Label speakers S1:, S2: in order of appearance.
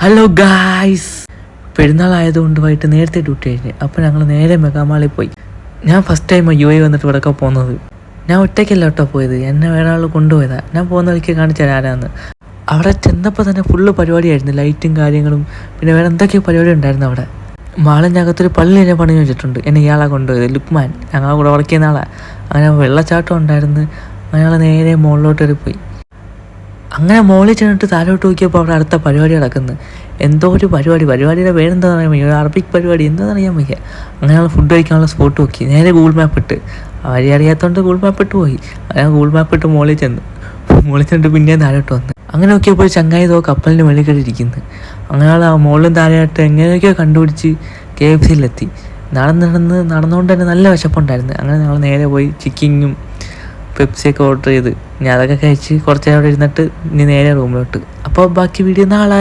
S1: Hello guys, പെരുന്നാളായതുകൊണ്ട് വൈകിട്ട് നേരത്തെ duty കഴിഞ്ഞ്. അപ്പോൾ ഞങ്ങൾ നേരെ മെഗാമാളിൽ പോയി. ഞാൻ ഫസ്റ്റ് ടൈം UAE വന്നിട്ട് ഇവിടെയൊക്കെ പോകുന്നത്. ഞാൻ ഒറ്റയ്ക്കല്ല കേട്ടോ പോയത്, എന്നെ വേറെ ആൾ കൊണ്ടുപോയതാണ്. ഞാൻ പോകുന്ന വഴിക്ക് കാണിച്ചാൽ ആരാന്ന്. അവിടെ ചെന്നപ്പോൾ തന്നെ ഫുള്ള് പരിപാടിയായിരുന്നു, ലൈറ്റും കാര്യങ്ങളും, പിന്നെ വേറെ എന്തൊക്കെയോ പരിപാടി ഉണ്ടായിരുന്നു. അവിടെ മാളിൻ്റെ അകത്തൊരു പള്ളി എന്നെ പണി വെച്ചിട്ടുണ്ട്. എന്നെ ഇയാളെ കൊണ്ടുപോയത്, ലുക്മാൻ, ഞങ്ങളെ കൂടെ വർക്ക് ചെയ്യുന്ന ആളാണ്. അങ്ങനെ വെള്ളച്ചാട്ടം ഉണ്ടായിരുന്നു. ഞങ്ങൾ നേരെ മുകളിലോട്ട് പോയി. അങ്ങനെ മുകളിൽ ചെന്നിട്ട് താഴോട്ട് നോക്കിയപ്പോൾ അവിടെ അടുത്ത പരിപാടി നടക്കുന്നു. എന്തോ ഒരു പരിപാടിയുടെ പേരെന്താണെന്ന് അറിയാൻ വയ്യ, ഒരു അറബിക് പരിപാടി എന്താണെന്ന് അറിയാൻ വയ്യ. അങ്ങനെ ഞങ്ങൾ ഫുഡ് കഴിക്കാനുള്ള സ്പോട്ട് നോക്കി. നേരെ ഗൂഗിൾ മാപ്പ് ഇട്ട്, വഴി അറിയാത്തതുകൊണ്ട് ഗൂഗിൾ മാപ്പ് ഇട്ട് പോയി. അങ്ങനെ ഗൂഗിൾ മാപ്പ് ഇട്ട് മുകളിൽ ചെന്നിട്ട് പിന്നെയും താഴോട്ട് വന്ന്. അങ്ങനെ നോക്കിയപ്പോൾ ചങ്ങായി കപ്പലിൻ്റെ വെളിയിൽ കയറിയിരിക്കുന്നു. അങ്ങനെ ആ മുകളിലും താഴെയായിട്ട് എങ്ങനെയൊക്കെയോ കണ്ടുപിടിച്ച് KFCയിലെത്തി. നടന്നുകൊണ്ട് തന്നെ നല്ല വിശപ്പുണ്ടായിരുന്നു. അങ്ങനെ ഞങ്ങൾ നേരെ പോയി ചിക്കനും പെപ്സിയൊക്കെ ഓർഡർ ചെയ്ത് ഞാൻ അതൊക്കെ കഴിച്ച് കുറച്ച് നേരം അവിടെ ഇരുന്നിട്ട് ഇനി നേരെ റൂമിലോട്ട്. അപ്പോൾ ബാക്കി വീഡിയോ നാളെ.